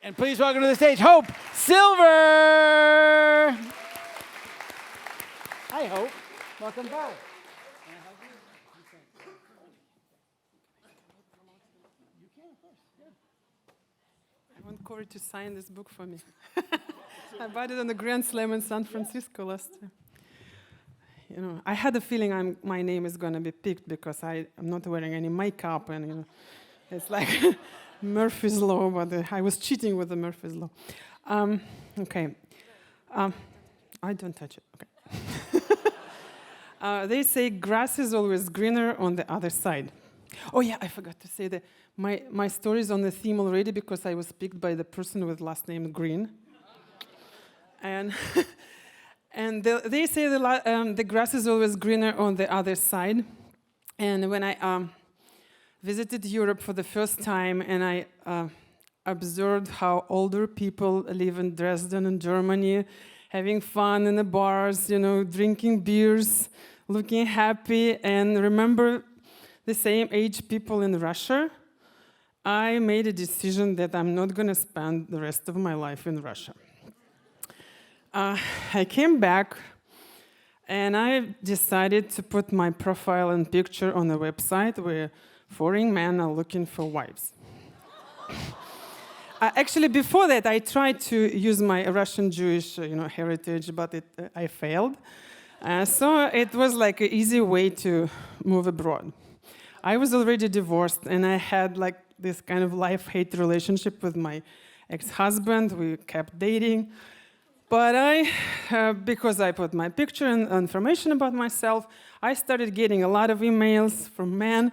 And please welcome to the stage, Hope Silver. Hi, Hope. Welcome back. I want Corey to sign this book for me. I bought it on the Grand Slam in San Francisco last year. You know, I had a feeling my name is going to be picked because I'm not wearing any makeup, and it's like Murphy's Law, but I was cheating with the Murphy's Law. Okay. I don't touch it. Okay. They say grass is always greener on the other side. Oh yeah, I forgot to say that my story is on the theme already because I was picked by the person with last name Green. And they say the grass is always greener on the other side. And when I visited Europe for the first time, and I observed how older people live in Dresden and Germany, having fun in the bars, drinking beers, looking happy, and remember the same age people in Russia, I made a decision that I'm not going to spend the rest of my life in Russia. I came back, and I decided to put my profile and picture on a website where foreign men are looking for wives. Actually, before that, I tried to use my Russian Jewish, heritage, but I failed. So it was like an easy way to move abroad. I was already divorced, and I had like this kind of life-hate relationship with my ex-husband. We kept dating. But because I put my picture and information about myself, I started getting a lot of emails from men.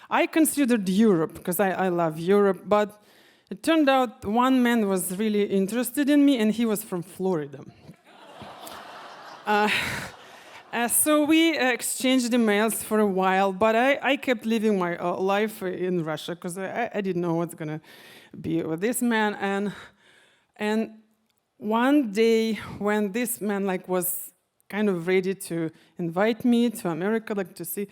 I considered Europe, because I love Europe, but it turned out one man was really interested in me, and he was from Florida. So we exchanged emails for a while, but I kept living my life in Russia, because I didn't know what's going to be with this man. And one day, when this man was kind of ready to invite me to America, to see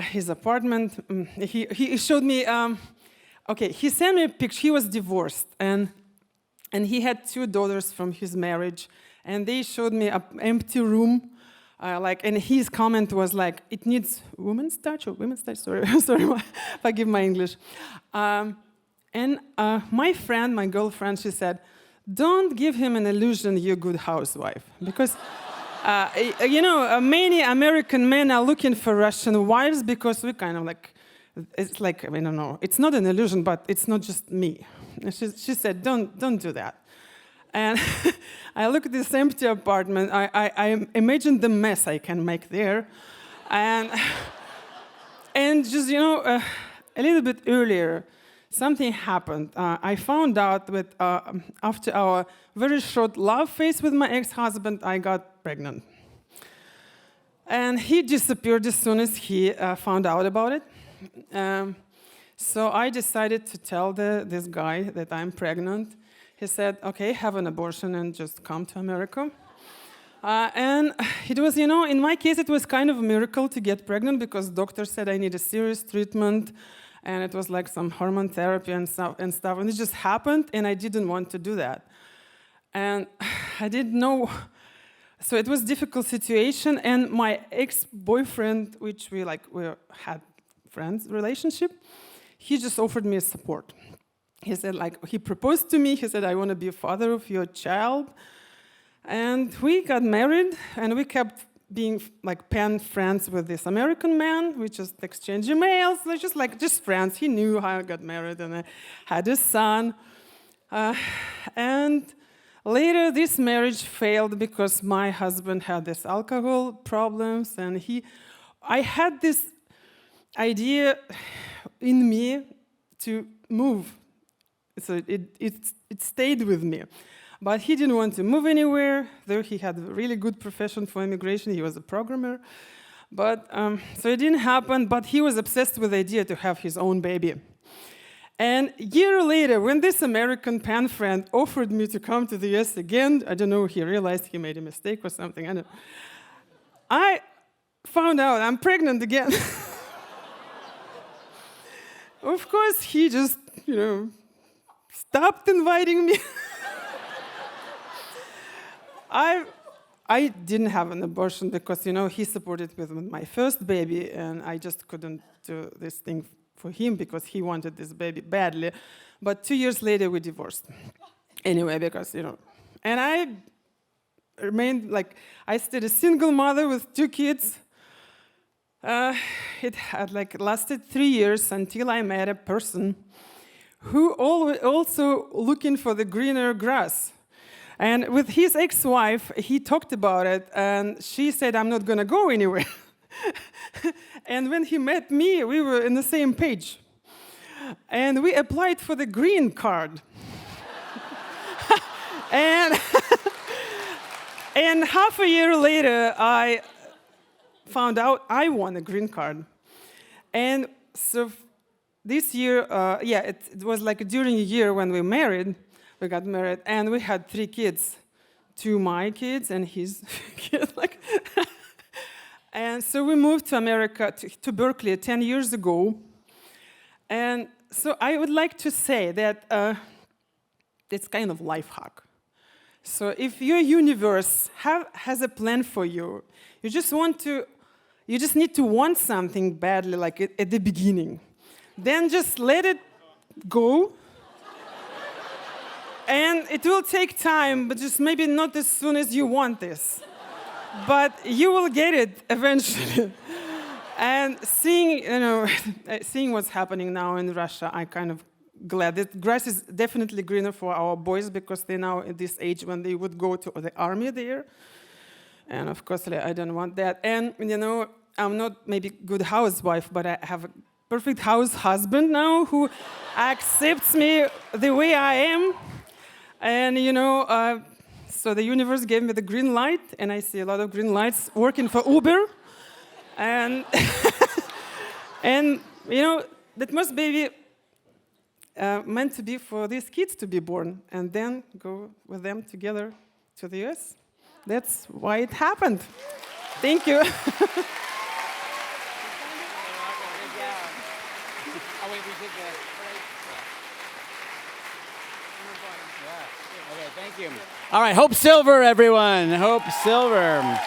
his apartment, he showed me. He sent me a picture. He was divorced, and he had 2 daughters from his marriage, and they showed me an empty room. And his comment was like, "It needs women's touch or women's touch." Sorry, forgive my English. And my friend, my girlfriend, she said, "Don't give him an illusion you're a good housewife." Because, many American men are looking for Russian wives because we kind of it's like, I don't know, it's not an illusion, but it's not just me. And she said, don't do that. And I look at this empty apartment, I imagine the mess I can make there. And just, a little bit earlier, something happened. I found out that after our very short love phase with my ex-husband, I got pregnant. And he disappeared as soon as he found out about it. So I decided to tell this guy that I'm pregnant. He said, "Okay, have an abortion and just come to America." And it was, in my case, it was kind of a miracle to get pregnant because doctors said I need a serious treatment. And it was like some hormone therapy and stuff. And it just happened, and I didn't want to do that. And I didn't know. So it was a difficult situation. And my ex-boyfriend, which we had friends relationship, he just offered me support. He said, he proposed to me. He said, "I want to be a father of your child." And we got married, and we kept being pen friends with this American man. We just exchanged emails, just friends. He knew how I got married, and I had a son. And later, this marriage failed because my husband had this alcohol problems, and I had this idea in me to move. So it stayed with me. But he didn't want to move anywhere, though he had a really good profession for immigration. He was a programmer. But so it didn't happen, but he was obsessed with the idea to have his own baby. And a year later, when this American pen friend offered me to come to the US again, I don't know, he realized he made a mistake or something, I don't know. I found out I'm pregnant again. Of course, he just, stopped inviting me. I didn't have an abortion because, he supported me with my first baby, and I just couldn't do this thing for him because he wanted this baby badly. But 2 years later, we divorced. Anyway, because, and I remained I stayed a single mother with 2 kids. It had lasted 3 years until I met a person who also looking for the greener grass. And with his ex-wife, he talked about it, and she said, I'm not going to go anywhere. And when he met me, we were on the same page. And we applied for the green card. and, and half a year later, I found out I won a green card. And so this year, it was during a year when we got married, and we had 3 kids. 2 my kids and his kid. And so we moved to America, to Berkeley 10 years ago. And so I would like to say that it's kind of life hack. So if your universe has a plan for you, you just need to want something badly, at the beginning. Then just let it go. And it will take time, but just maybe not as soon as you want this. But you will get it eventually. And seeing what's happening now in Russia, I'm kind of glad. The grass is definitely greener for our boys because they're now at this age when they would go to the army there. And of course, I don't want that. And, I'm not maybe a good housewife, but I have a perfect husband now who accepts me the way I am. And, so the universe gave me the green light, and I see a lot of green lights working for Uber. And, that must be meant to be for these kids to be born and then go with them together to the US. That's why it happened. Thank you. Okay, thank you. All right, Hope Silver, everyone. Hope Silver.